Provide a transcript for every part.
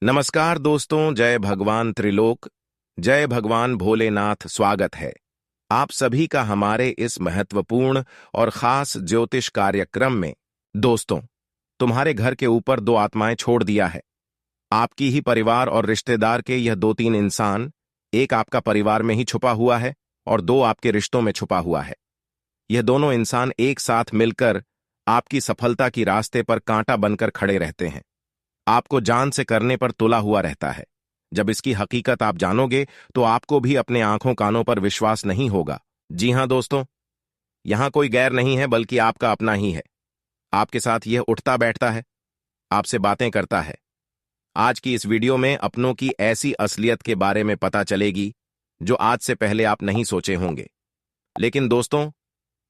नमस्कार दोस्तों, जय भगवान त्रिलोक, जय भगवान भोलेनाथ। स्वागत है आप सभी का हमारे इस महत्वपूर्ण और खास ज्योतिष कार्यक्रम में। दोस्तों, तुम्हारे घर के ऊपर दो आत्माएं छोड़ दिया है। आपकी ही परिवार और रिश्तेदार के यह दो तीन इंसान, एक आपका परिवार में ही छुपा हुआ है और दो आपके रिश्तों में छुपा हुआ है। यह दोनों इंसान एक साथ मिलकर आपकी सफलता की रास्ते पर कांटा बनकर खड़े रहते हैं। आपको जान से करने पर तुला हुआ रहता है। जब इसकी हकीकत आप जानोगे तो आपको भी अपने आंखों कानों पर विश्वास नहीं होगा। जी हां दोस्तों, यहां कोई गैर नहीं है बल्कि आपका अपना ही है। आपके साथ यह उठता बैठता है, आपसे बातें करता है। आज की इस वीडियो में अपनों की ऐसी असलियत के बारे में पता चलेगी जो आज से पहले आप नहीं सोचे होंगे। लेकिन दोस्तों,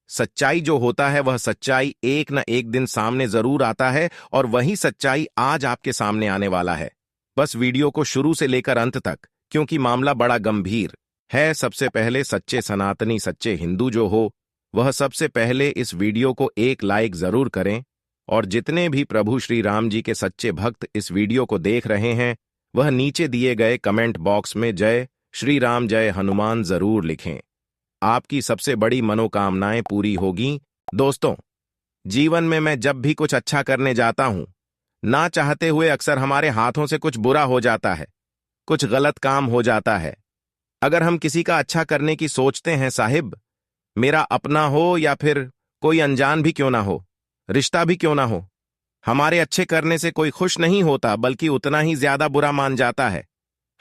सच्चाई जो होता है वह सच्चाई एक न एक दिन सामने जरूर आता है और वही सच्चाई आज आपके सामने आने वाला है। बस वीडियो को शुरू से लेकर अंत तक, क्योंकि मामला बड़ा गंभीर है। सबसे पहले सच्चे सनातनी, सच्चे हिंदू जो हो, वह सबसे पहले इस वीडियो को एक लाइक जरूर करें। और जितने भी प्रभु श्री राम जी के सच्चे भक्त इस वीडियो को देख रहे हैं, वह नीचे दिए गए कमेंट बॉक्स में जय श्री राम, जय हनुमान जरूर लिखें। आपकी सबसे बड़ी मनोकामनाएं पूरी होगी। दोस्तों, जीवन में मैं जब भी कुछ अच्छा करने जाता हूं, ना चाहते हुए अक्सर हमारे हाथों से कुछ बुरा हो जाता है, कुछ गलत काम हो जाता है। अगर हम किसी का अच्छा करने की सोचते हैं, साहिब, मेरा अपना हो या फिर कोई अनजान भी क्यों ना हो, रिश्ता भी क्यों ना हो, हमारे अच्छे करने से कोई खुश नहीं होता बल्कि उतना ही ज्यादा बुरा मान जाता है।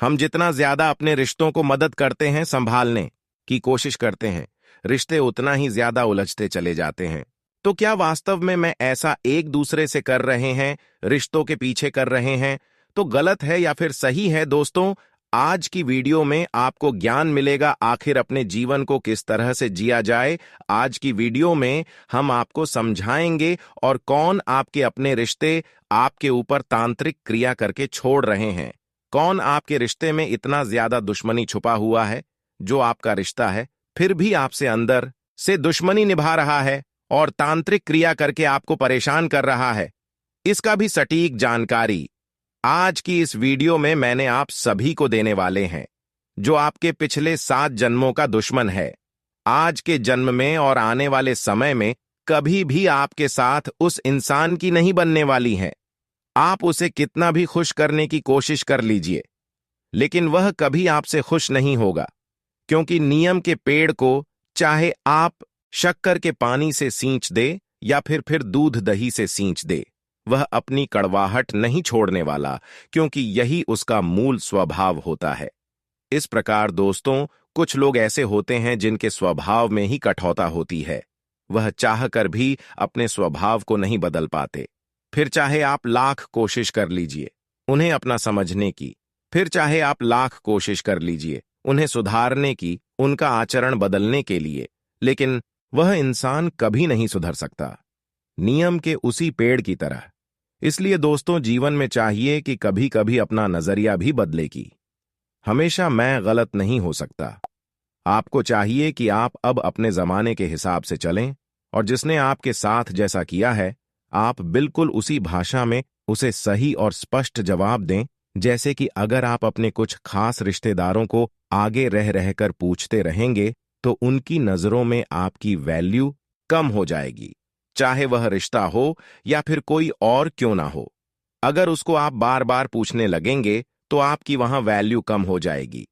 हम जितना ज्यादा अपने रिश्तों को मदद करते हैं, संभालने की कोशिश करते हैं, रिश्ते उतना ही ज्यादा उलझते चले जाते हैं। तो क्या वास्तव में मैं ऐसा एक दूसरे से कर रहे हैं, रिश्तों के पीछे कर रहे हैं, तो गलत है या फिर सही है? दोस्तों, आज की वीडियो में आपको ज्ञान मिलेगा आखिर अपने जीवन को किस तरह से जिया जाए। आज की वीडियो में हम आपको समझाएंगे और कौन आपके अपने रिश्ते आपके ऊपर तांत्रिक क्रिया करके छोड़ रहे हैं, कौन आपके रिश्ते में इतना ज्यादा दुश्मनी छुपा हुआ है, जो आपका रिश्ता है फिर भी आपसे अंदर से दुश्मनी निभा रहा है और तांत्रिक क्रिया करके आपको परेशान कर रहा है। इसका भी सटीक जानकारी आज की इस वीडियो में मैंने आप सभी को देने वाले हैं, जो आपके पिछले 7 जन्मों का दुश्मन है। आज के जन्म में और आने वाले समय में कभी भी आपके साथ उस इंसान की नहीं बनने वाली है। आप उसे कितना भी खुश करने की कोशिश कर लीजिए, लेकिन वह कभी आपसे खुश नहीं होगा, क्योंकि नियम के पेड़ को चाहे आप शक्कर के पानी से सींच दे या फिर दूध दही से सींच दे, वह अपनी कड़वाहट नहीं छोड़ने वाला, क्योंकि यही उसका मूल स्वभाव होता है। इस प्रकार दोस्तों, कुछ लोग ऐसे होते हैं जिनके स्वभाव में ही कठोरता होती है। वह चाहकर भी अपने स्वभाव को नहीं बदल पाते। फिर चाहे आप लाख कोशिश कर लीजिए उन्हें अपना समझने की, फिर चाहे आप लाख कोशिश कर लीजिए उन्हें सुधारने की, उनका आचरण बदलने के लिए, लेकिन वह इंसान कभी नहीं सुधर सकता, नियम के उसी पेड़ की तरह। इसलिए दोस्तों, जीवन में चाहिए कि कभी कभी अपना नजरिया भी बदलेगी। हमेशा मैं गलत नहीं हो सकता। आपको चाहिए कि आप अब अपने जमाने के हिसाब से चलें और जिसने आपके साथ जैसा किया है, आप बिल्कुल उसी भाषा में उसे सही और स्पष्ट जवाब दें। जैसे कि अगर आप अपने कुछ खास रिश्तेदारों को आगे रह रहकर पूछते रहेंगे तो उनकी नजरों में आपकी वैल्यू कम हो जाएगी, चाहे वह रिश्ता हो या फिर कोई और क्यों ना हो। अगर उसको आप बार बार पूछने लगेंगे तो आपकी वहां वैल्यू कम हो जाएगी।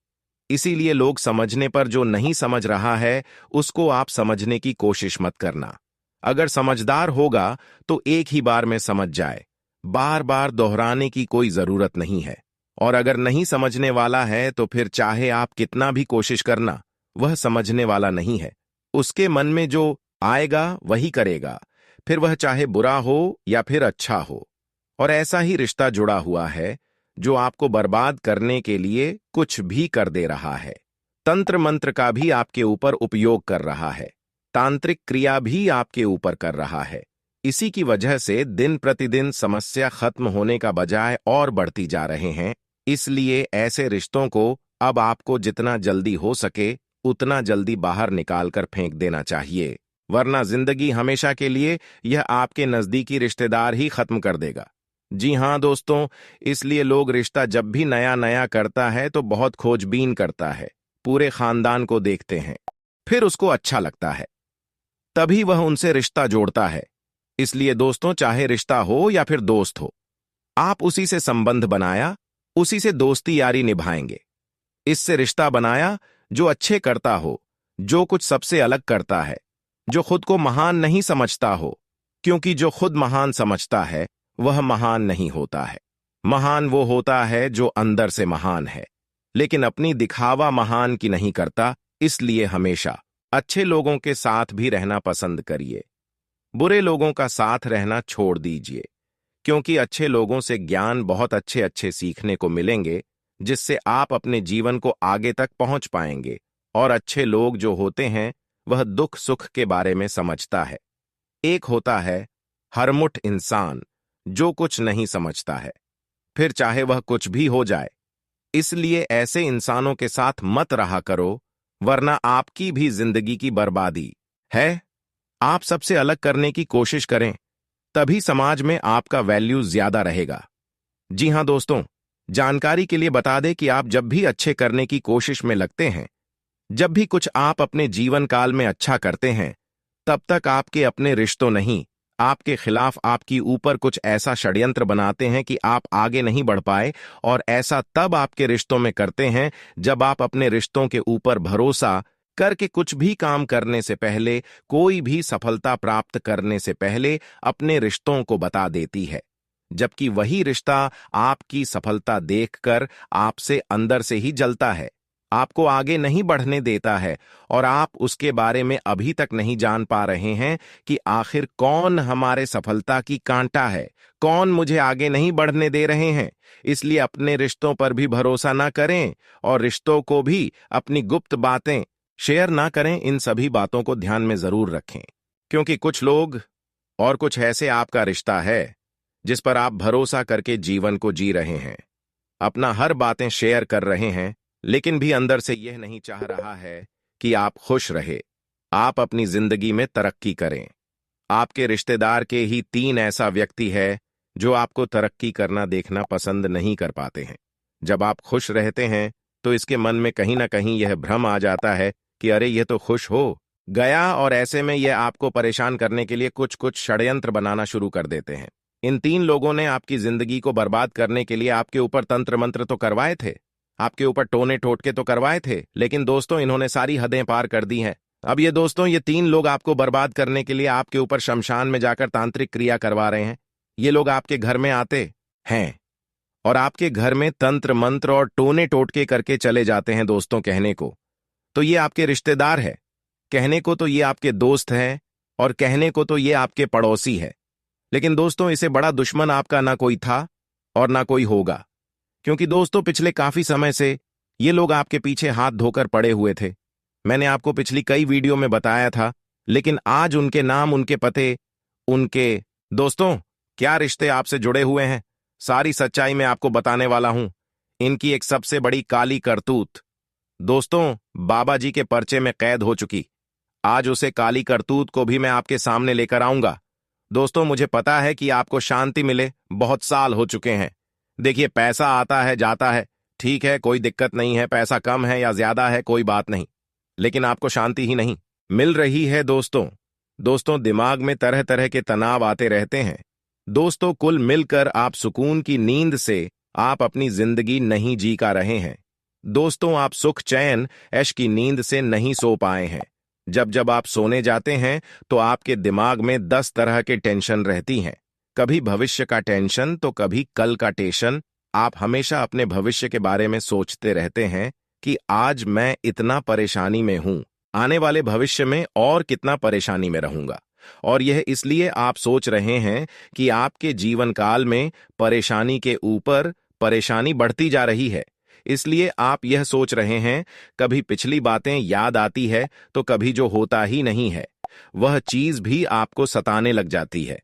इसीलिए लोग समझने पर जो नहीं समझ रहा है, उसको आप समझने की कोशिश मत करना। अगर समझदार होगा तो एक ही बार में समझ जाए, बार बार दोहराने की कोई जरूरत नहीं है। और अगर नहीं समझने वाला है तो फिर चाहे आप कितना भी कोशिश करना, वह समझने वाला नहीं है। उसके मन में जो आएगा वही करेगा, फिर वह चाहे बुरा हो या फिर अच्छा हो। और ऐसा ही रिश्ता जुड़ा हुआ है जो आपको बर्बाद करने के लिए कुछ भी कर दे रहा है। तंत्र मंत्र का भी आपके ऊपर उपयोग कर रहा है, तांत्रिक क्रिया भी आपके ऊपर कर रहा है। इसी की वजह से दिन प्रतिदिन समस्या खत्म होने का बजाय और बढ़ती जा रहे हैं। इसलिए ऐसे रिश्तों को अब आपको जितना जल्दी हो सके उतना जल्दी बाहर निकालकर फेंक देना चाहिए, वरना जिंदगी हमेशा के लिए यह आपके नजदीकी रिश्तेदार ही खत्म कर देगा। जी हाँ दोस्तों, इसलिए लोग रिश्ता जब भी नया नया करता है तो बहुत खोजबीन करता है, पूरे खानदान को देखते हैं, फिर उसको अच्छा लगता है, तभी वह उनसे रिश्ता जोड़ता है। इसलिए दोस्तों, चाहे रिश्ता हो या फिर दोस्त हो, आप उसी से संबंध बनाया, उसी से दोस्ती यारी निभाएंगे। इससे रिश्ता बनाया जो अच्छे करता हो, जो कुछ सबसे अलग करता है, जो खुद को महान नहीं समझता हो, क्योंकि जो खुद महान समझता है वह महान नहीं होता है। महान वो होता है जो अंदर से महान है, लेकिन अपनी दिखावा महान की नहीं करता। इसलिए हमेशा अच्छे लोगों के साथ भी रहना पसंद करिए, बुरे लोगों का साथ रहना छोड़ दीजिए, क्योंकि अच्छे लोगों से ज्ञान बहुत अच्छे अच्छे सीखने को मिलेंगे, जिससे आप अपने जीवन को आगे तक पहुंच पाएंगे। और अच्छे लोग जो होते हैं वह दुख सुख के बारे में समझता है। एक होता है हरमुठ इंसान, जो कुछ नहीं समझता है, फिर चाहे वह कुछ भी हो जाए। इसलिए ऐसे इंसानों के साथ मत रहा करो, वरना आपकी भी जिंदगी की बर्बादी है। आप सबसे अलग करने की कोशिश करें, तभी समाज में आपका वैल्यू ज्यादा रहेगा। जी हां दोस्तों, जानकारी के लिए बता दें कि आप जब भी अच्छे करने की कोशिश में लगते हैं, जब भी कुछ आप अपने जीवन काल में अच्छा करते हैं, तब तक आपके अपने रिश्तों नहीं, आपके खिलाफ आपकी ऊपर कुछ ऐसा षड्यंत्र बनाते हैं कि आप आगे नहीं बढ़ पाए। और ऐसा तब आपके रिश्तों में करते हैं जब आप अपने रिश्तों के ऊपर भरोसा करके कुछ भी काम करने से पहले, कोई भी सफलता प्राप्त करने से पहले अपने रिश्तों को बता देती है, जबकि वही रिश्ता आपकी सफलता देखकर आपसे अंदर से ही जलता है, आपको आगे नहीं बढ़ने देता है। और आप उसके बारे में अभी तक नहीं जान पा रहे हैं कि आखिर कौन हमारे सफलता की कांटा है, कौन मुझे आगे नहीं बढ़ने दे रहे हैं। इसलिए अपने रिश्तों पर भी भरोसा ना करें और रिश्तों को भी अपनी गुप्त बातें शेयर ना करें। इन सभी बातों को ध्यान में जरूर रखें, क्योंकि कुछ लोग और कुछ ऐसे आपका रिश्ता है जिस पर आप भरोसा करके जीवन को जी रहे हैं, अपना हर बातें शेयर कर रहे हैं, लेकिन भी अंदर से यह नहीं चाह रहा है कि आप खुश रहे, आप अपनी जिंदगी में तरक्की करें। आपके रिश्तेदार के ही 3 ऐसा व्यक्ति है जो आपको तरक्की करना देखना पसंद नहीं कर पाते हैं। जब आप खुश रहते हैं तो इसके मन में कहीं ना कहीं यह भ्रम आ जाता है कि अरे ये तो खुश हो गया, और ऐसे में यह आपको परेशान करने के लिए कुछ कुछ षड्यंत्र बनाना शुरू कर देते हैं। इन 3 लोगों ने आपकी जिंदगी को बर्बाद करने के लिए आपके ऊपर तंत्र मंत्र तो करवाए थे, आपके ऊपर टोने टोटके तो करवाए थे, लेकिन दोस्तों इन्होंने सारी हदें पार कर दी हैं। अब ये दोस्तों, ये 3 लोग आपको बर्बाद करने के लिए आपके ऊपर शमशान में जाकर तांत्रिक क्रिया करवा रहे हैं। ये लोग आपके घर में आते हैं और आपके घर में तंत्र मंत्र और टोने टोटके करके चले जाते हैं। दोस्तों, कहने को तो ये आपके रिश्तेदार है, कहने को तो ये आपके दोस्त हैं, और कहने को तो ये आपके पड़ोसी है। लेकिन दोस्तों, इसे बड़ा दुश्मन आपका ना कोई था और ना कोई होगा, क्योंकि दोस्तों पिछले काफी समय से ये लोग आपके पीछे हाथ धोकर पड़े हुए थे। मैंने आपको पिछली कई वीडियो में बताया था, लेकिन आज उनके नाम, उनके पते, उनके दोस्तों क्या रिश्ते आपसे जुड़े हुए हैं, सारी सच्चाई मैं आपको बताने वाला हूं। इनकी एक सबसे बड़ी काली करतूत दोस्तों बाबा जी के पर्चे में कैद हो चुकी। आज उसे काली करतूत को भी मैं आपके सामने लेकर आऊंगा। दोस्तों, मुझे पता है कि आपको शांति मिले बहुत साल हो चुके हैं। देखिए, पैसा आता है जाता है, ठीक है, कोई दिक्कत नहीं है, पैसा कम है या ज्यादा है कोई बात नहीं, लेकिन आपको शांति ही नहीं मिल रही है। दोस्तों दिमाग में तरह तरह के तनाव आते रहते हैं। दोस्तों, कुल मिलकर आप सुकून की नींद से आप अपनी जिंदगी नहीं जी का रहे हैं। दोस्तों, आप सुख चैन ऐश की नींद से नहीं सो पाए हैं। जब जब आप सोने जाते हैं तो आपके दिमाग में 10 तरह के टेंशन रहती हैं, कभी भविष्य का टेंशन तो कभी कल का टेंशन। आप हमेशा अपने भविष्य के बारे में सोचते रहते हैं कि आज मैं इतना परेशानी में हूं, आने वाले भविष्य में और कितना परेशानी में रहूंगा। और यह इसलिए आप सोच रहे हैं कि आपके जीवन काल में परेशानी के ऊपर परेशानी बढ़ती जा रही है। इसलिए आप यह सोच रहे हैं, कभी पिछली बातें याद आती है तो कभी जो होता ही नहीं है वह चीज भी आपको सताने लग जाती है।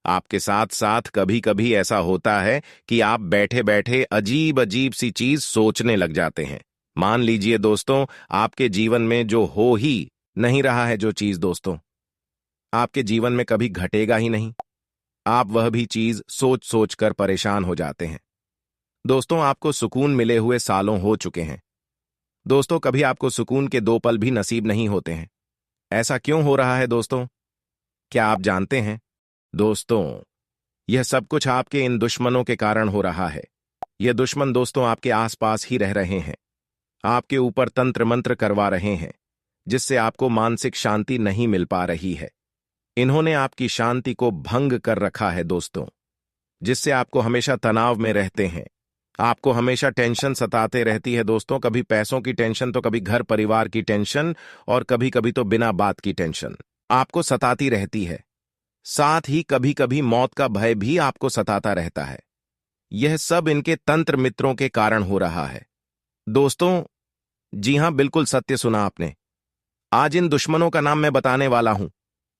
आपके साथ साथ कभी कभी ऐसा होता है कि आप बैठे बैठे अजीब अजीब सी चीज सोचने लग जाते हैं। मान लीजिए दोस्तों, आपके जीवन में जो हो ही नहीं रहा है, जो चीज दोस्तों आपके जीवन में कभी घटेगा ही नहीं, आप वह भी चीज सोच सोच कर परेशान हो जाते हैं। दोस्तों, आपको सुकून मिले हुए सालों हो चुके हैं। दोस्तों, कभी आपको सुकून के 2 पल भी नसीब नहीं होते हैं। ऐसा क्यों हो रहा है दोस्तों? क्या आप जानते हैं? दोस्तों, यह सब कुछ आपके इन दुश्मनों के कारण हो रहा है। ये दुश्मन दोस्तों आपके आसपास ही रह रहे हैं, आपके ऊपर तंत्र मंत्र करवा रहे हैं, जिससे आपको मानसिक शांति नहीं मिल पा रही है। इन्होंने आपकी शांति को भंग कर रखा है दोस्तों, जिससे आपको हमेशा तनाव में रहते हैं। आपको हमेशा टेंशन सताते रहती है दोस्तों, कभी पैसों की टेंशन तो कभी घर परिवार की टेंशन और कभी कभी तो बिना बात की टेंशन आपको सताती रहती है। साथ ही कभी कभी मौत का भय भी आपको सताता रहता है। यह सब इनके तंत्र मित्रों के कारण हो रहा है दोस्तों। जी हां, बिल्कुल सत्य सुना आपने। आज इन दुश्मनों का नाम मैं बताने वाला हूं,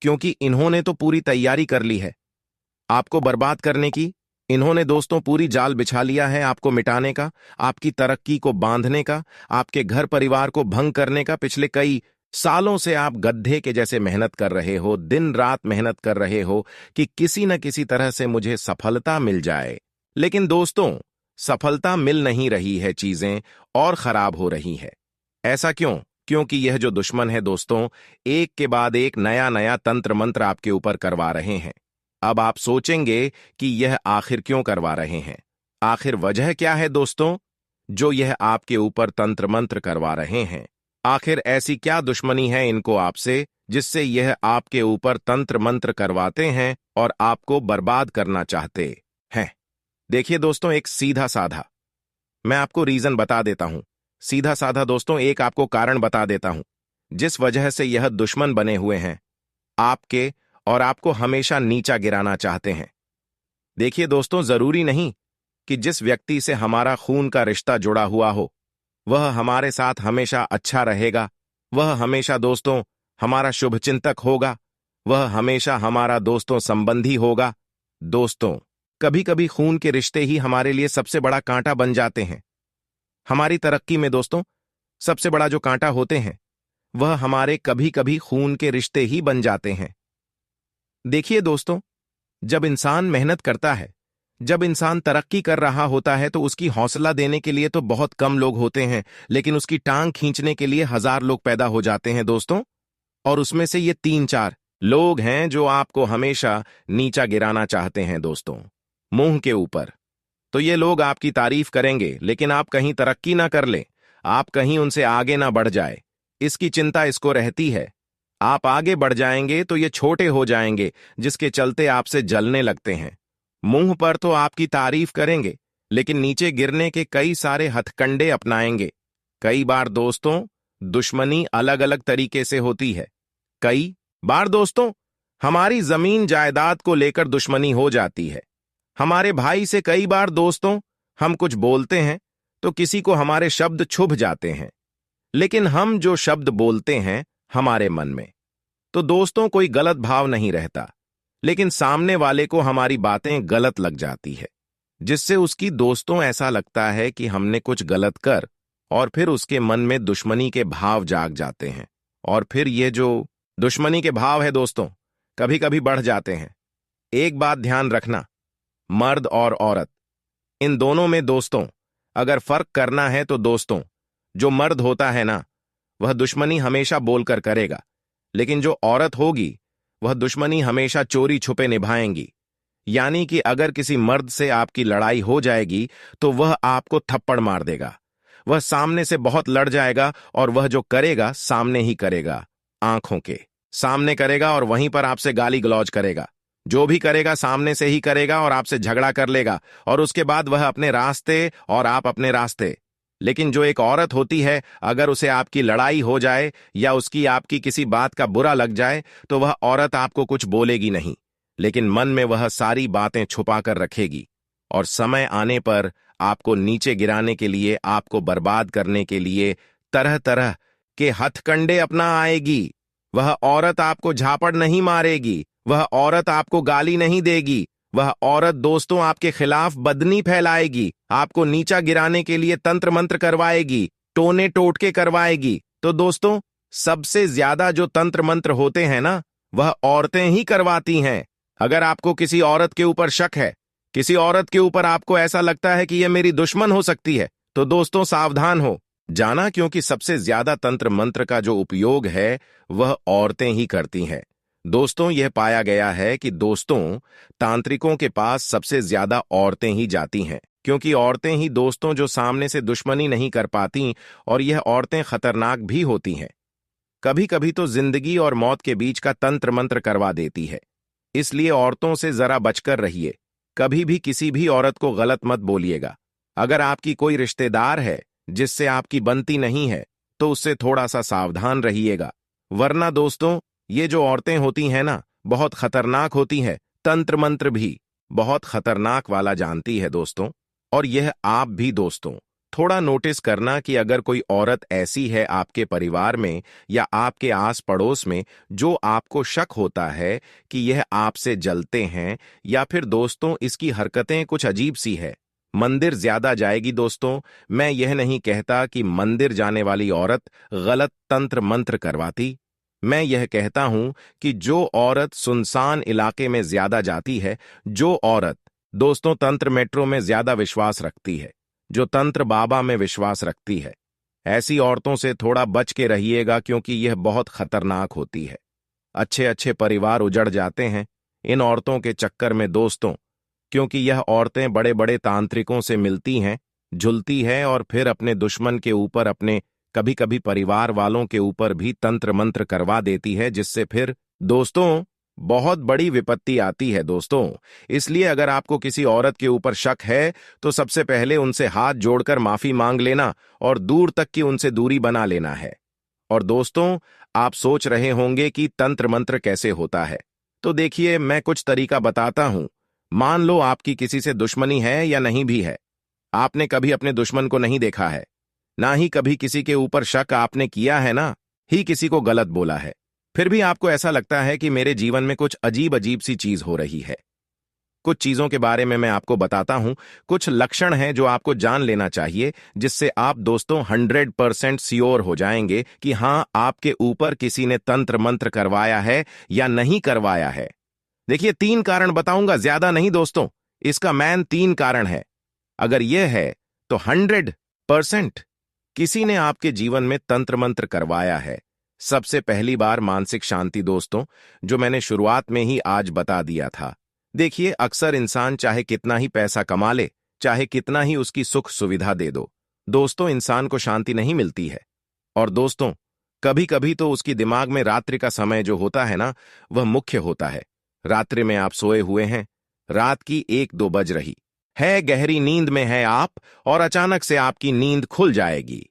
क्योंकि इन्होंने तो पूरी तैयारी कर ली है आपको बर्बाद करने की। इन्होंने दोस्तों पूरी जाल बिछा लिया है आपको मिटाने का, आपकी तरक्की को बांधने का, आपके घर परिवार को भंग करने का। पिछले कई सालों से आप गड्ढे के जैसे मेहनत कर रहे हो, दिन रात मेहनत कर रहे हो कि किसी न किसी तरह से मुझे सफलता मिल जाए। लेकिन दोस्तों, सफलता मिल नहीं रही है, चीजें और खराब हो रही है। ऐसा क्यों? क्योंकि यह जो दुश्मन है दोस्तों, एक के बाद एक नया नया तंत्र मंत्र आपके ऊपर करवा रहे हैं। अब आप सोचेंगे कि यह आखिर क्यों करवा रहे हैं, आखिर वजह क्या है दोस्तों, जो यह आपके ऊपर तंत्र मंत्र करवा रहे हैं। आखिर ऐसी क्या दुश्मनी है इनको आपसे, जिससे यह आपके ऊपर तंत्र मंत्र करवाते हैं और आपको बर्बाद करना चाहते हैं। देखिए दोस्तों, एक सीधा साधा मैं आपको रीजन बता देता हूं। सीधा साधा दोस्तों, एक आपको कारण बता देता हूं, जिस वजह से यह दुश्मन बने हुए हैं आपके और आपको हमेशा नीचा गिराना चाहते हैं। देखिए दोस्तों, जरूरी नहीं कि जिस व्यक्ति से हमारा खून का रिश्ता जुड़ा हुआ हो वह हमारे साथ हमेशा अच्छा रहेगा, वह हमेशा दोस्तों हमारा शुभचिंतक होगा, वह हमेशा हमारा दोस्तों संबंधी होगा। दोस्तों, कभी कभी खून के रिश्ते ही हमारे लिए सबसे बड़ा कांटा बन जाते हैं। हमारी तरक्की में दोस्तों सबसे बड़ा जो कांटा होते हैं वह हमारे कभी कभी खून के रिश्ते ही बन जाते हैं। देखिए दोस्तों, जब इंसान मेहनत करता है, जब इंसान तरक्की कर रहा होता है, तो उसकी हौसला देने के लिए तो बहुत कम लोग होते हैं, लेकिन उसकी टांग खींचने के लिए 1000 लोग पैदा हो जाते हैं दोस्तों। और उसमें से ये 3-4 लोग हैं जो आपको हमेशा नीचा गिराना चाहते हैं दोस्तों, मुंह के ऊपर। तो ये लोग आपकी तारीफ करेंगे, लेकिन आप कहीं तरक्की ना कर ले, आप कहीं उनसे आगे ना बढ़ जाए, इसकी चिंता इसको रहती है। आप आगे बढ़ जाएंगे तो ये छोटे हो जाएंगे, जिसके चलते आपसे जलने लगते हैं। मुंह पर तो आपकी तारीफ करेंगे, लेकिन नीचे गिरने के कई सारे हथकंडे अपनाएंगे। कई बार दोस्तों दुश्मनी अलग अलग तरीके से होती है। कई बार दोस्तों हमारी जमीन जायदाद को लेकर दुश्मनी हो जाती है। हमारे भाई से कई बार दोस्तों हम कुछ बोलते हैं तो किसी को हमारे शब्द छुभ जाते हैं, लेकिन हम जो शब्द बोलते हैं हमारे मन में, तो दोस्तों कोई गलत भाव नहीं रहता, लेकिन सामने वाले को हमारी बातें गलत लग जाती है, जिससे उसकी दोस्तों ऐसा लगता है कि हमने कुछ गलत कर, और फिर उसके मन में दुश्मनी के भाव जाग जाते हैं। और फिर ये जो दुश्मनी के भाव है दोस्तों कभी कभी बढ़ जाते हैं। एक बात ध्यान रखना, मर्द और औरत इन दोनों में दोस्तों अगर फर्क करना है तो दोस्तों जो मर्द होता है ना, वह दुश्मनी हमेशा बोलकर करेगा, लेकिन जो औरत होगी वह दुश्मनी हमेशा चोरी छुपे निभाएंगी। यानी कि अगर किसी मर्द से आपकी लड़ाई हो जाएगी तो वह आपको थप्पड़ मार देगा, वह सामने से बहुत लड़ जाएगा और वह जो करेगा सामने ही करेगा, आंखों के सामने करेगा और वहीं पर आपसे गाली गलौज करेगा। जो भी करेगा सामने से ही करेगा और आपसे झगड़ा कर लेगा, और उसके बाद वह अपने रास्ते और आप अपने रास्ते। लेकिन जो एक औरत होती है, अगर उसे आपकी लड़ाई हो जाए या उसकी आपकी किसी बात का बुरा लग जाए तो वह औरत आपको कुछ बोलेगी नहीं, लेकिन मन में वह सारी बातें छुपा कर रखेगी, और समय आने पर आपको नीचे गिराने के लिए, आपको बर्बाद करने के लिए तरह तरह के हथकंडे अपना आएगी। वह औरत आपको झापड़ नहीं मारेगी, वह औरत आपको गाली नहीं देगी, वह औरत दोस्तों आपके खिलाफ बदनी फैलाएगी, आपको नीचा गिराने के लिए तंत्र मंत्र करवाएगी, टोने टोटके करवाएगी। तो दोस्तों सबसे ज्यादा जो तंत्र मंत्र होते हैं ना, वह औरतें ही करवाती हैं। अगर आपको किसी औरत के ऊपर शक है, किसी औरत के ऊपर आपको ऐसा लगता है कि यह मेरी दुश्मन हो सकती है, तो दोस्तों सावधान हो जाना, क्योंकि सबसे ज्यादा तंत्र मंत्र का जो उपयोग है वह औरतें ही करती हैं। दोस्तों, यह पाया गया है कि दोस्तों तांत्रिकों के पास सबसे ज्यादा औरतें ही जाती हैं, क्योंकि औरतें ही दोस्तों जो सामने से दुश्मनी नहीं कर पाती, और यह औरतें खतरनाक भी होती हैं। कभी कभी तो जिंदगी और मौत के बीच का तंत्र मंत्र करवा देती है। इसलिए औरतों से जरा बचकर रहिए। कभी भी किसी भी औरत को गलत मत बोलिएगा। अगर आपकी कोई रिश्तेदार है जिससे आपकी बनती नहीं है, तो उससे थोड़ा सा सावधान रहिएगा। वरना दोस्तों, ये जो औरतें होती हैं ना, बहुत खतरनाक होती हैं। तंत्र मंत्र भी बहुत खतरनाक वाला जानती है दोस्तों। और यह आप भी दोस्तों थोड़ा नोटिस करना कि अगर कोई औरत ऐसी है आपके परिवार में या आपके आस पड़ोस में जो आपको शक होता है कि यह आपसे जलते हैं, या फिर दोस्तों इसकी हरकतें कुछ अजीब सी है, मंदिर ज्यादा जाएगी दोस्तों। मैं यह नहीं कहता कि मंदिर जाने वाली औरत गलत तंत्र मंत्र करवाती। मैं यह कहता हूं कि जो औरत सुनसान इलाके में ज्यादा जाती है, जो औरत दोस्तों तंत्र मेट्रो में ज्यादा विश्वास रखती है, जो तंत्र बाबा में विश्वास रखती है, ऐसी औरतों से थोड़ा बच के रहिएगा, क्योंकि यह बहुत खतरनाक होती है। अच्छे अच्छे परिवार उजड़ जाते हैं इन औरतों के चक्कर में दोस्तों, क्योंकि यह औरतें बड़े बड़े तांत्रिकों से मिलती हैं, झुलती है, और फिर अपने दुश्मन के ऊपर, अपने कभी कभी परिवार वालों के ऊपर भी तंत्र मंत्र करवा देती है, जिससे फिर दोस्तों बहुत बड़ी विपत्ति आती है दोस्तों। इसलिए अगर आपको किसी औरत के ऊपर शक है, तो सबसे पहले उनसे हाथ जोड़कर माफी मांग लेना और दूर तक की उनसे दूरी बना लेना है। और दोस्तों, आप सोच रहे होंगे कि तंत्र मंत्र कैसे होता है, तो देखिए मैं कुछ तरीका बताता हूं। मान लो आपकी किसी से दुश्मनी है या नहीं भी है, आपने कभी अपने दुश्मन को नहीं देखा है, ना ही कभी किसी के ऊपर शक आपने किया है, ना ही किसी को गलत बोला है, फिर भी आपको ऐसा लगता है कि मेरे जीवन में कुछ अजीब अजीब सी चीज हो रही है। कुछ चीजों के बारे में मैं आपको बताता हूं, कुछ लक्षण हैं जो आपको जान लेना चाहिए, जिससे आप दोस्तों 100% श्योर हो जाएंगे कि हां, आपके ऊपर किसी ने तंत्र मंत्र करवाया है या नहीं करवाया है। देखिए 3 कारण बताऊंगा, ज्यादा नहीं दोस्तों, इसका मैन 3 कारण है। अगर यह है तो 100% किसी ने आपके जीवन में तंत्र मंत्र करवाया है। सबसे पहली बार मानसिक शांति दोस्तों, जो मैंने शुरुआत में ही आज बता दिया था। देखिए अक्सर इंसान चाहे कितना ही पैसा कमा ले, चाहे कितना ही उसकी सुख सुविधा दे दो, दोस्तों इंसान को शांति नहीं मिलती है। और दोस्तों कभी कभी तो उसकी दिमाग में रात्रि का समय जो होता है ना, वह मुख्य होता है। रात्रि में आप सोए हुए हैं, रात की 1-2 बज रही है, गहरी नींद में है आप, और अचानक से आपकी नींद खुल जाएगी।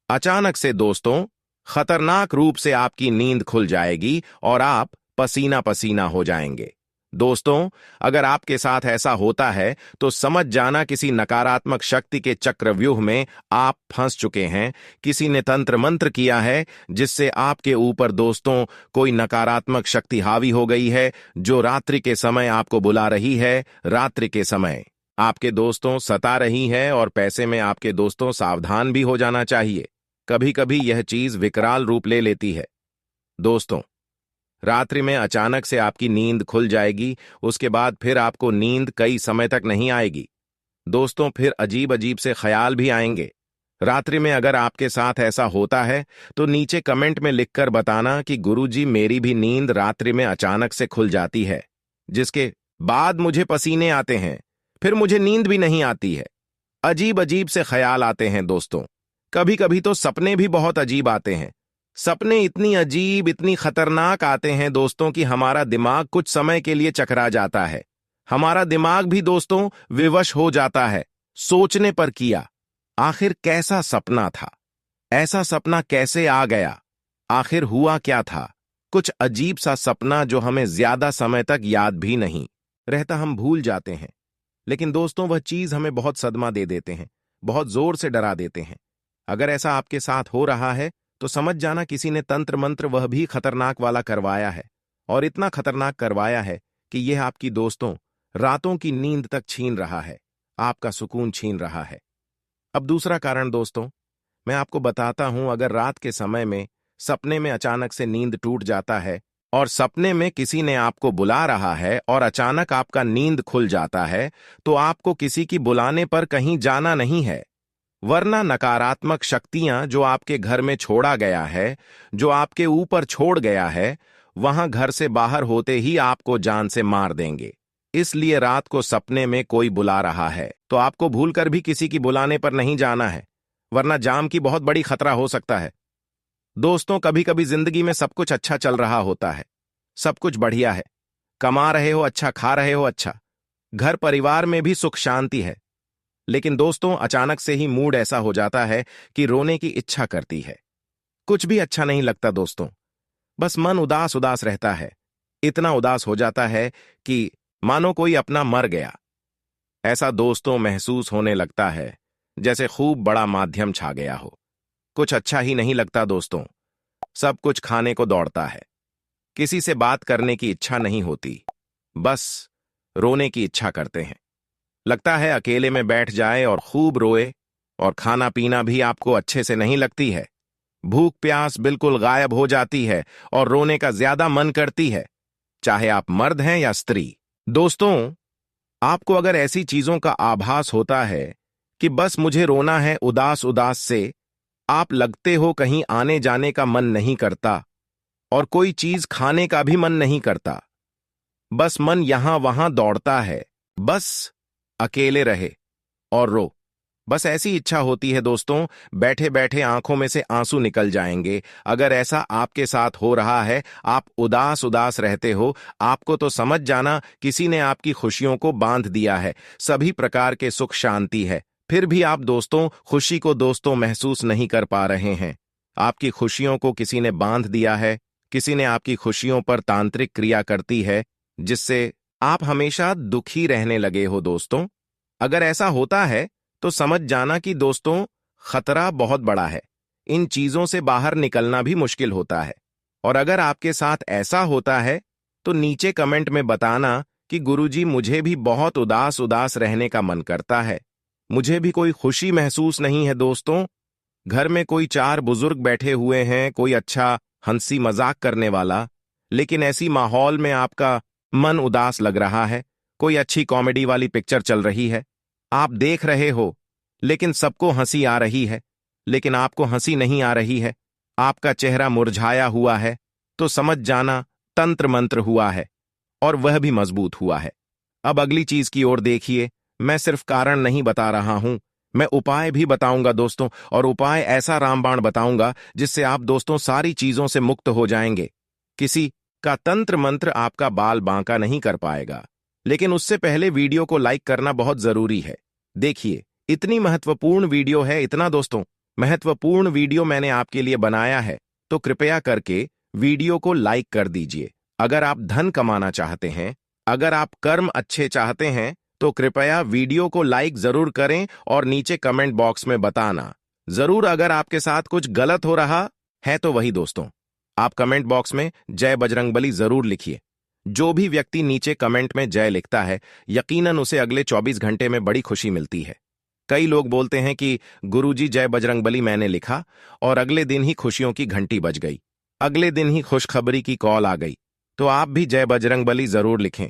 अचानक से दोस्तों खतरनाक रूप से आपकी नींद खुल जाएगी और आप पसीना पसीना हो जाएंगे। दोस्तों अगर आपके साथ ऐसा होता है तो समझ जाना किसी नकारात्मक शक्ति के चक्रव्यूह में आप फंस चुके हैं। किसी ने तंत्र मंत्र किया है जिससे आपके ऊपर दोस्तों कोई नकारात्मक शक्ति हावी हो गई है, जो रात्रि के समय आपको बुला रही है, रात्रि के समय आपके दोस्तों सता रही है। और पैसे में आपके दोस्तों सावधान भी हो जाना चाहिए, कभी कभी यह चीज विकराल रूप ले लेती है। दोस्तों रात्रि में अचानक से आपकी नींद खुल जाएगी, उसके बाद फिर आपको नींद कई समय तक नहीं आएगी। दोस्तों फिर अजीब अजीब से ख्याल भी आएंगे। रात्रि में अगर आपके साथ ऐसा होता है तो नीचे कमेंट में लिखकर बताना कि गुरुजी मेरी भी नींद रात्रि में अचानक से खुल जाती है, जिसके बाद मुझे पसीने आते हैं, फिर मुझे नींद भी नहीं आती है, अजीब अजीब से ख्याल आते हैं। दोस्तों कभी कभी तो सपने भी बहुत अजीब आते हैं। सपने इतनी अजीब, इतनी खतरनाक आते हैं दोस्तों कि हमारा दिमाग कुछ समय के लिए चकरा जाता है। हमारा दिमाग भी दोस्तों विवश हो जाता है, सोचने पर किया आखिर कैसा सपना था, ऐसा सपना कैसे आ गया, आखिर हुआ क्या था। कुछ अजीब सा सपना जो हमें ज्यादा समय तक याद भी नहीं रहता, हम भूल जाते हैं। लेकिन दोस्तों वह चीज हमें बहुत सदमा दे देते हैं, बहुत जोर से डरा देते हैं। अगर ऐसा आपके साथ हो रहा है तो समझ जाना किसी ने तंत्र मंत्र, वह भी खतरनाक वाला करवाया है, और इतना खतरनाक करवाया है कि यह आपकी दोस्तों रातों की नींद तक छीन रहा है, आपका सुकून छीन रहा है। अब दूसरा कारण दोस्तों मैं आपको बताता हूं। अगर रात के समय में सपने में अचानक से नींद टूट जाता है और सपने में किसी ने आपको बुला रहा है और अचानक आपका नींद खुल जाता है, तो आपको किसी की बुलाने पर कहीं जाना नहीं है, वरना नकारात्मक शक्तियां जो आपके घर में छोड़ा गया है, जो आपके ऊपर छोड़ गया है, वहां घर से बाहर होते ही आपको जान से मार देंगे। इसलिए रात को सपने में कोई बुला रहा है तो आपको भूलकर भी किसी की बुलाने पर नहीं जाना है, वरना जाम की बहुत बड़ी खतरा हो सकता है। दोस्तों, कभी कभी जिंदगी में सब कुछ अच्छा चल रहा होता है, सब कुछ बढ़िया है, कमा रहे हो अच्छा, खा रहे हो अच्छा, घर परिवार में भी सुख शांति है। लेकिन दोस्तों, अचानक से ही मूड ऐसा हो जाता है कि रोने की इच्छा करती है। कुछ भी अच्छा नहीं लगता दोस्तों, बस मन उदास उदास रहता है। इतना उदास हो जाता है कि मानो कोई अपना मर गया। ऐसा दोस्तों महसूस होने लगता है जैसे खूब बड़ा माध्यम छा गया हो। कुछ अच्छा ही नहीं लगता दोस्तों, सब कुछ खाने को दौड़ता है, किसी से बात करने की इच्छा नहीं होती, बस रोने की इच्छा करते हैं। लगता है अकेले में बैठ जाए और खूब रोए, और खाना पीना भी आपको अच्छे से नहीं लगती है। भूख प्यास बिल्कुल गायब हो जाती है और रोने का ज्यादा मन करती है, चाहे आप मर्द हैं या स्त्री। दोस्तों, आपको अगर ऐसी चीजों का आभास होता है कि बस मुझे रोना है उदास उदास से, आप लगते हो कहीं आने जाने का मन नहीं करता और कोई चीज खाने का भी मन नहीं करता, बस मन यहां वहां दौड़ता है, बस अकेले रहे और रो, बस ऐसी इच्छा होती है दोस्तों, बैठे बैठे आंखों में से आंसू निकल जाएंगे। अगर ऐसा आपके साथ हो रहा है, आप उदास उदास रहते हो, आपको तो समझ जाना किसी ने आपकी खुशियों को बांध दिया है। सभी प्रकार के सुख शांति है, फिर भी आप दोस्तों खुशी को दोस्तों महसूस नहीं कर पा रहे हैं। आपकी खुशियों को किसी ने बांध दिया है, किसी ने आपकी खुशियों पर तांत्रिक क्रिया करती है, जिससे आप हमेशा दुखी रहने लगे हो दोस्तों। अगर ऐसा होता है तो समझ जाना कि दोस्तों खतरा बहुत बड़ा है, इन चीजों से बाहर निकलना भी मुश्किल होता है। और अगर आपके साथ ऐसा होता है तो नीचे कमेंट में बताना कि गुरुजी मुझे भी बहुत उदास उदास रहने का मन करता है, मुझे भी कोई खुशी महसूस नहीं है दोस्तों। घर में कोई चार बुजुर्ग बैठे हुए हैं, कोई अच्छा हंसी मजाक करने वाला, लेकिन ऐसी माहौल में आपका मन उदास लग रहा है। कोई अच्छी कॉमेडी वाली पिक्चर चल रही है, आप देख रहे हो, लेकिन सबको हंसी आ रही है, लेकिन आपको हंसी नहीं आ रही है, आपका चेहरा मुरझाया हुआ है, तो समझ जाना तंत्र मंत्र हुआ है, और वह भी मजबूत हुआ है। अब अगली चीज की ओर देखिए, मैं सिर्फ कारण नहीं बता रहा हूं, मैं उपाय भी बताऊंगा दोस्तों, और उपाय ऐसा रामबाण बताऊंगा जिससे आप दोस्तों सारी चीजों से मुक्त हो जाएंगे। किसी का तंत्र मंत्र आपका बाल बांका नहीं कर पाएगा, लेकिन उससे पहले वीडियो को लाइक करना बहुत जरूरी है। देखिए, इतनी महत्वपूर्ण वीडियो है, इतना दोस्तों महत्वपूर्ण वीडियो मैंने आपके लिए बनाया है, तो कृपया करके वीडियो को लाइक कर दीजिए। अगर आप धन कमाना चाहते हैं, अगर आप कर्म अच्छे चाहते हैं, तो कृपया वीडियो को लाइक जरूर करें और नीचे कमेंट बॉक्स में बताना जरूर अगर आपके साथ कुछ गलत हो रहा है तो वही दोस्तों। आप कमेंट बॉक्स में जय बजरंगबली जरूर लिखिए। जो भी व्यक्ति नीचे कमेंट में जय लिखता है, यकीनन उसे अगले 24 घंटे में बड़ी खुशी मिलती है। कई लोग बोलते हैं कि गुरुजी जय बजरंगबली मैंने लिखा और अगले दिन ही खुशियों की घंटी बज गई, अगले दिन ही खुशखबरी की कॉल आ गई। तो आप भी जय बजरंगबली जरूर लिखें।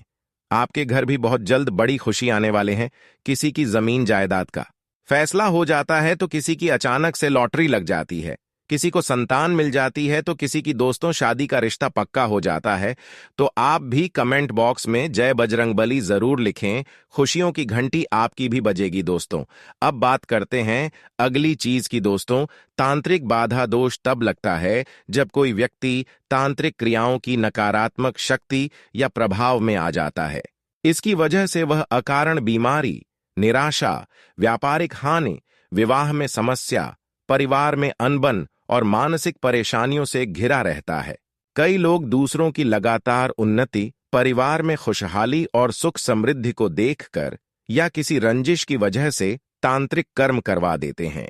आपके घर भी बहुत जल्द बड़ी खुशी आने वाले हैं। किसी की जमीन जायदाद का फैसला हो जाता है तो किसी की अचानक से लॉटरी लग जाती है, किसी को संतान मिल जाती है तो किसी की दोस्तों शादी का रिश्ता पक्का हो जाता है। तो आप भी कमेंट बॉक्स में जय बजरंगबली जरूर लिखें, खुशियों की घंटी आपकी भी बजेगी दोस्तों। अब बात करते हैं अगली चीज की दोस्तों। तांत्रिक बाधा दोष तब लगता है जब कोई व्यक्ति तांत्रिक क्रियाओं की नकारात्मक शक्ति या प्रभाव में आ जाता है। इसकी वजह से वह अकारण बीमारी, निराशा, व्यापारिक हानि, विवाह में समस्या, परिवार में अनबन और मानसिक परेशानियों से घिरा रहता है। कई लोग दूसरों की लगातार उन्नति, परिवार में खुशहाली और सुख समृद्धि को देखकर या किसी रंजिश की वजह से तांत्रिक कर्म करवा देते हैं।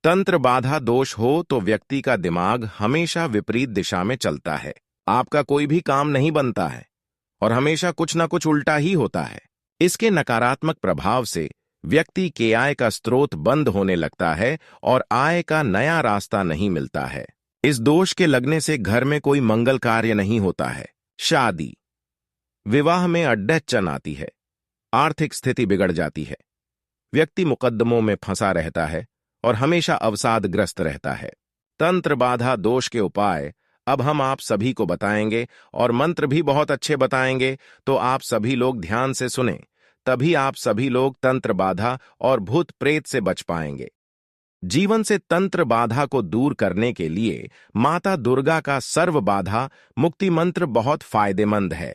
तंत्र बाधा दोष हो तो व्यक्ति का दिमाग हमेशा विपरीत दिशा में चलता है, आपका कोई भी काम नहीं बनता है और हमेशा कुछ ना कुछ उल्टा ही होता है। इसके नकारात्मक प्रभाव से व्यक्ति के आय का स्रोत बंद होने लगता है और आय का नया रास्ता नहीं मिलता है। इस दोष के लगने से घर में कोई मंगल कार्य नहीं होता है, शादी, विवाह में अड़चन आती है, आर्थिक स्थिति बिगड़ जाती है, व्यक्ति मुकद्दमों में फंसा रहता है और हमेशा अवसादग्रस्त रहता है। तंत्र बाधा दोष के उपाय अब हम आप सभी को बताएंगे और मंत्र भी बहुत अच्छे बताएंगे, तो आप सभी लोग ध्यान से सुनें, तभी आप सभी लोग तंत्र बाधा और भूत प्रेत से बच पाएंगे। जीवन से तंत्र बाधा को दूर करने के लिए माता दुर्गा का सर्व बाधा मुक्ति मंत्र बहुत फायदेमंद है।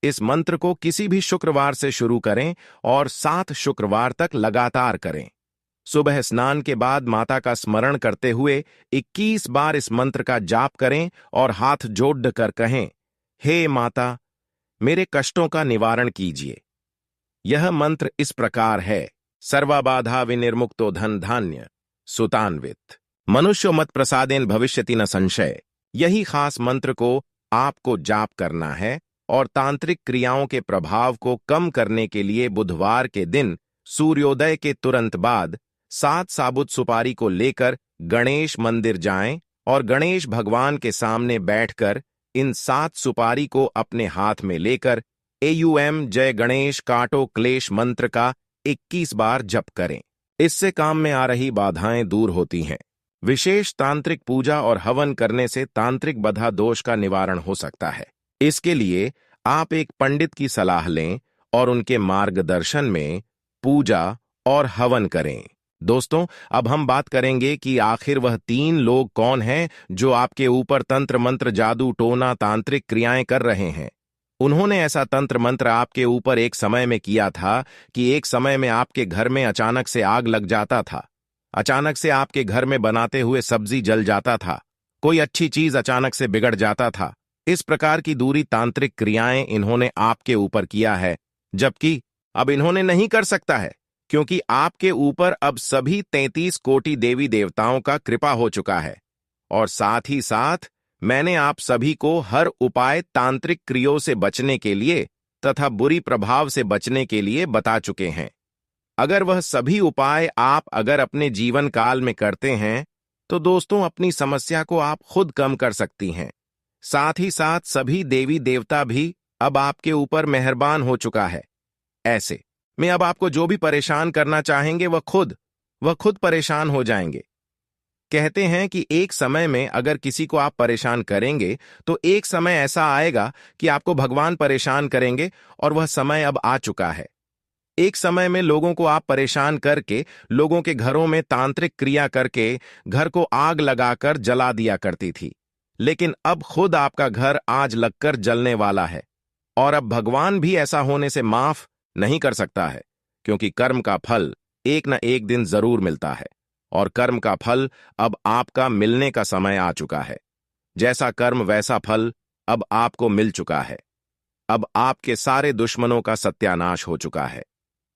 इस मंत्र को किसी भी शुक्रवार से शुरू करें और 7 शुक्रवार तक लगातार करें। सुबह स्नान के बाद माता का स्मरण करते हुए 21 बार इस मंत्र का जाप करें और हाथ जोड़ कर कहें, हे माता, मेरे कष्टों का निवारण कीजिए। यह मंत्र इस प्रकार है, सर्वाबाधा विनिर्मुक्तो धन धान्य सुतान्वित मनुष्यो मत प्रसादेन भविष्यति न संशय। यही खास मंत्र को आपको जाप करना है और तांत्रिक क्रियाओं के प्रभाव को कम करने के लिए बुधवार के दिन सूर्योदय के तुरंत बाद 7 साबुत सुपारी को लेकर गणेश मंदिर जाएं और गणेश भगवान के सामने बैठकर इन 7 सुपारी को अपने हाथ में लेकर एयूएम जय गणेश काटो क्लेश मंत्र का 21 बार जप करें। इससे काम में आ रही बाधाएं दूर होती हैं। विशेष तांत्रिक पूजा और हवन करने से तांत्रिक बाधा दोष का निवारण हो सकता है। इसके लिए आप एक पंडित की सलाह लें और उनके मार्गदर्शन में पूजा और हवन करें। दोस्तों, अब हम बात करेंगे कि आखिर वह 3 लोग कौन हैं जो आपके ऊपर तंत्र मंत्र जादू टोना तांत्रिक क्रियाएं कर रहे हैं। उन्होंने ऐसा तंत्र मंत्र आपके ऊपर एक समय में किया था कि एक समय में आपके घर में अचानक से आग लग जाता था, अचानक से आपके घर में बनाते हुए सब्जी जल जाता था, कोई अच्छी चीज अचानक से बिगड़ जाता था। इस प्रकार की दूरी तांत्रिक क्रियाएं इन्होंने आपके ऊपर किया है, जबकि अब इन्होंने नहीं कर सकता है, क्योंकि आपके ऊपर अब सभी 33 कोटि देवी देवताओं का कृपा हो चुका है और साथ ही साथ मैंने आप सभी को हर उपाय तांत्रिक क्रियों से बचने के लिए तथा बुरी प्रभाव से बचने के लिए बता चुके हैं। अगर वह सभी उपाय आप अगर अपने जीवन काल में करते हैं तो दोस्तों अपनी समस्या को आप खुद कम कर सकती हैं। साथ ही साथ सभी देवी देवता भी अब आपके ऊपर मेहरबान हो चुका है। ऐसे में अब आपको जो भी परेशान करना चाहेंगे वह खुद परेशान हो जाएंगे। कहते हैं कि एक समय में अगर किसी को आप परेशान करेंगे तो एक समय ऐसा आएगा कि आपको भगवान परेशान करेंगे और वह समय अब आ चुका है। एक समय में लोगों को आप परेशान करके लोगों के घरों में तांत्रिक क्रिया करके घर को आग लगाकर जला दिया करती थी, लेकिन अब खुद आपका घर आज लगकर जलने वाला है और अब भगवान भी ऐसा होने से माफ नहीं कर सकता है, क्योंकि कर्म का फल एक न एक दिन जरूर मिलता है और कर्म का फल अब आपका मिलने का समय आ चुका है। जैसा कर्म वैसा फल अब आपको मिल चुका है। अब आपके सारे दुश्मनों का सत्यानाश हो चुका है।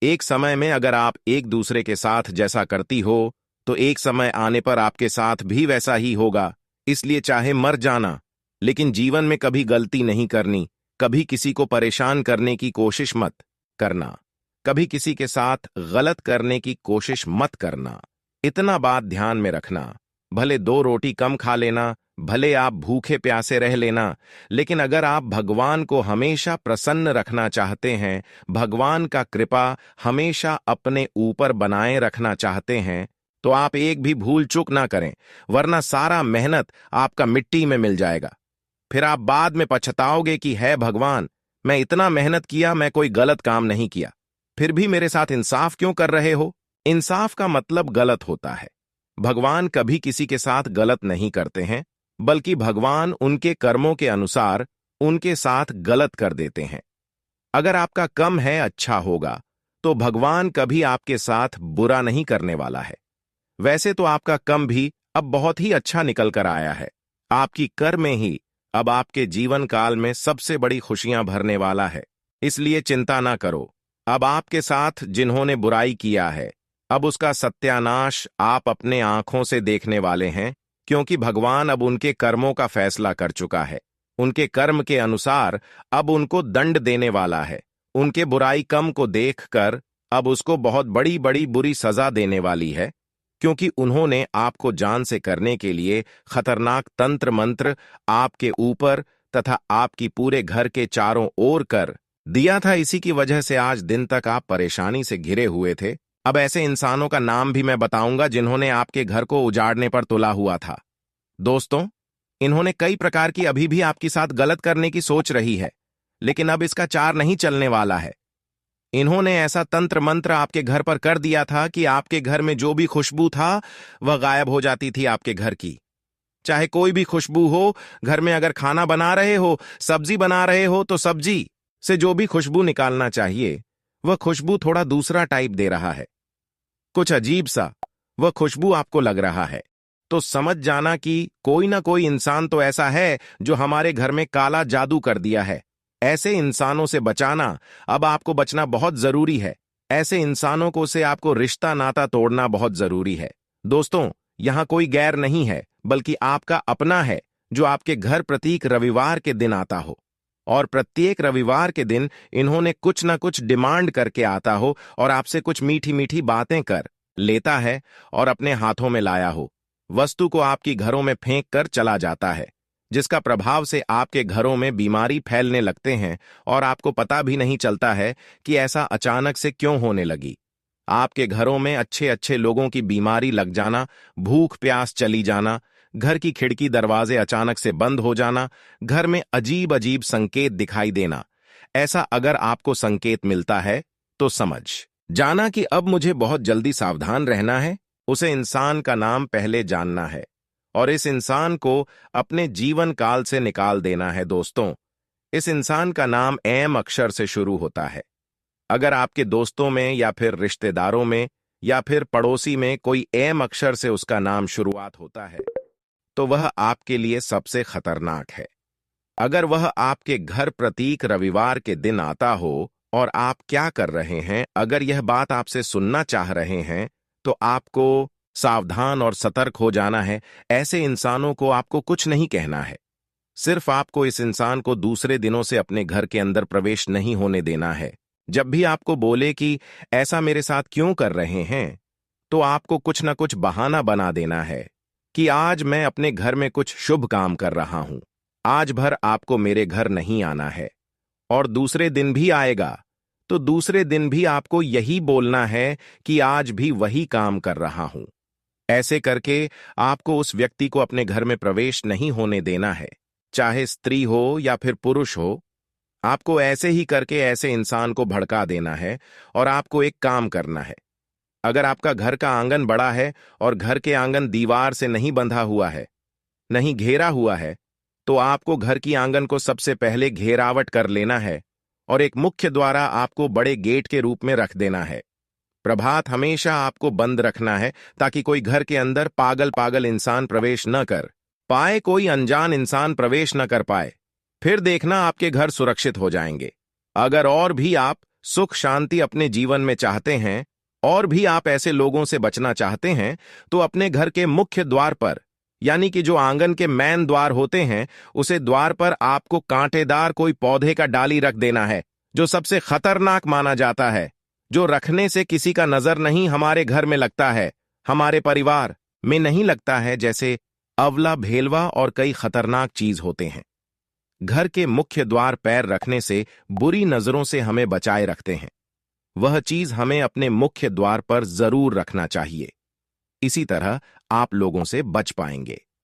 एक समय में अगर आप एक दूसरे के साथ जैसा करती हो तो एक समय आने पर आपके साथ भी वैसा ही होगा। इसलिए चाहे मर जाना, लेकिन जीवन में कभी गलती नहीं करनी, कभी किसी को परेशान करने की कोशिश मत करना, कभी किसी के साथ गलत करने की कोशिश मत करना। इतना बात ध्यान में रखना, भले 2 रोटी कम खा लेना, भले आप भूखे प्यासे रह लेना, लेकिन अगर आप भगवान को हमेशा प्रसन्न रखना चाहते हैं, भगवान का कृपा हमेशा अपने ऊपर बनाए रखना चाहते हैं, तो आप एक भी भूल चूक ना करें, वरना सारा मेहनत आपका मिट्टी में मिल जाएगा। फिर आप बाद में पछताओगे कि है भगवान, मैं इतना मेहनत किया, मैं कोई गलत काम नहीं किया, फिर भी मेरे साथ इंसाफ क्यों कर रहे हो। इंसाफ का मतलब गलत होता है। भगवान कभी किसी के साथ गलत नहीं करते हैं, बल्कि भगवान उनके कर्मों के अनुसार उनके साथ गलत कर देते हैं। अगर आपका कम है अच्छा होगा, तो भगवान कभी आपके साथ बुरा नहीं करने वाला है। वैसे तो आपका कम भी अब बहुत ही अच्छा निकल कर आया है। आपकी कर में ही अब आपके जीवन काल में सबसे बड़ी खुशियां भरने वाला है। इसलिए चिंता ना करो। अब आपके साथ जिन्होंने बुराई किया है, अब उसका सत्यानाश आप अपने आंखों से देखने वाले हैं, क्योंकि भगवान अब उनके कर्मों का फैसला कर चुका है। उनके कर्म के अनुसार अब उनको दंड देने वाला है। उनके बुराई कम को देखकर अब उसको बहुत बड़ी बड़ी बुरी सजा देने वाली है, क्योंकि उन्होंने आपको जान से करने के लिए खतरनाक तंत्र मंत्र आपके ऊपर तथा आपकी पूरे घर के चारों ओर कर दिया था। इसी की वजह से आज दिन तक आप परेशानी से घिरे हुए थे। अब ऐसे इंसानों का नाम भी मैं बताऊंगा जिन्होंने आपके घर को उजाड़ने पर तुला हुआ था। दोस्तों, इन्होंने कई प्रकार की अभी भी आपके साथ गलत करने की सोच रही है, लेकिन अब इसका चार नहीं चलने वाला है। इन्होंने ऐसा तंत्र मंत्र आपके घर पर कर दिया था कि आपके घर में जो भी खुशबू था वह गायब हो जाती थी आपके घर की। चाहे कोई भी खुशबू हो, घर में अगर खाना बना रहे हो, सब्जी बना रहे हो, तो सब्जी से जो भी खुशबू निकालना चाहिए वह खुशबू थोड़ा दूसरा टाइप दे रहा है। कुछ अजीब सा वह खुशबू आपको लग रहा है। तो समझ जाना कि कोई ना कोई इंसान तो ऐसा है जो हमारे घर में काला जादू कर दिया है। ऐसे इंसानों से बचाना, अब आपको बचना बहुत जरूरी है। ऐसे इंसानों को से आपको रिश्ता नाता तोड़ना बहुत जरूरी है। दोस्तों, यहां कोई गैर नहीं है, बल्कि आपका अपना है जो आपके घर प्रत्येक रविवार के दिन आता हो। और प्रत्येक रविवार के दिन इन्होंने कुछ ना कुछ डिमांड करके आता हो और आपसे कुछ मीठी मीठी बातें कर लेता है और अपने हाथों में लाया हो वस्तु को आपकी घरों में फेंक कर चला जाता है, जिसका प्रभाव से आपके घरों में बीमारी फैलने लगते हैं और आपको पता भी नहीं चलता है कि ऐसा अचानक से क्यों होने लगी। आपके घरों में अच्छे अच्छे लोगों की बीमारी लग जाना, भूख प्यास चली जाना, घर की खिड़की दरवाजे अचानक से बंद हो जाना, घर में अजीब अजीब संकेत दिखाई देना, ऐसा अगर आपको संकेत मिलता है तो समझ जाना कि अब मुझे बहुत जल्दी सावधान रहना है। उसे इंसान का नाम पहले जानना है और इस इंसान को अपने जीवन काल से निकाल देना है। दोस्तों, इस इंसान का नाम एम अक्षर से शुरू होता है। अगर आपके दोस्तों में या फिर रिश्तेदारों में या फिर पड़ोसी में कोई एम अक्षर से उसका नाम शुरुआत होता है तो वह आपके लिए सबसे खतरनाक है। अगर वह आपके घर प्रत्येक रविवार के दिन आता हो और आप क्या कर रहे हैं, अगर यह बात आपसे सुनना चाह रहे हैं, तो आपको सावधान और सतर्क हो जाना है। ऐसे इंसानों को आपको कुछ नहीं कहना है। सिर्फ आपको इस इंसान को दूसरे दिनों से अपने घर के अंदर प्रवेश नहीं होने देना है। जब भी आपको बोले कि ऐसा मेरे साथ क्यों कर रहे हैं, तो आपको कुछ ना कुछ बहाना बना देना है कि आज मैं अपने घर में कुछ शुभ काम कर रहा हूं, आज भर आपको मेरे घर नहीं आना है। और दूसरे दिन भी आएगा तो दूसरे दिन भी आपको यही बोलना है कि आज भी वही काम कर रहा हूं। ऐसे करके आपको उस व्यक्ति को अपने घर में प्रवेश नहीं होने देना है, चाहे स्त्री हो या फिर पुरुष हो। आपको ऐसे ही करके ऐसे इंसान को भड़का देना है। और आपको एक काम करना है, अगर आपका घर का आंगन बड़ा है और घर के आंगन दीवार से नहीं बंधा हुआ है, नहीं घेरा हुआ है, तो आपको घर की आंगन को सबसे पहले घेरावट कर लेना है और एक मुख्य द्वारा आपको बड़े गेट के रूप में रख देना है। प्रभात हमेशा आपको बंद रखना है ताकि कोई घर के अंदर पागल पागल इंसान प्रवेश न कर पाए, कोई अनजान इंसान प्रवेश न कर पाए। फिर देखना आपके घर सुरक्षित हो जाएंगे। अगर और भी आप सुख शांति अपने जीवन में चाहते हैं और भी आप ऐसे लोगों से बचना चाहते हैं, तो अपने घर के मुख्य द्वार पर, यानी कि जो आंगन के मैन द्वार होते हैं, उसे द्वार पर आपको कांटेदार कोई पौधे का डाली रख देना है, जो सबसे खतरनाक माना जाता है, जो रखने से किसी का नजर नहीं हमारे घर में लगता है, हमारे परिवार में नहीं लगता है, जैसे अवला भेलवा और कई खतरनाक चीज होते हैं। घर के मुख्य द्वार पैर रखने से बुरी नजरों से हमें बचाए रखते हैं। वह चीज हमें अपने मुख्य द्वार पर जरूर रखना चाहिए। इसी तरह आप लोगों से बच पाएंगे।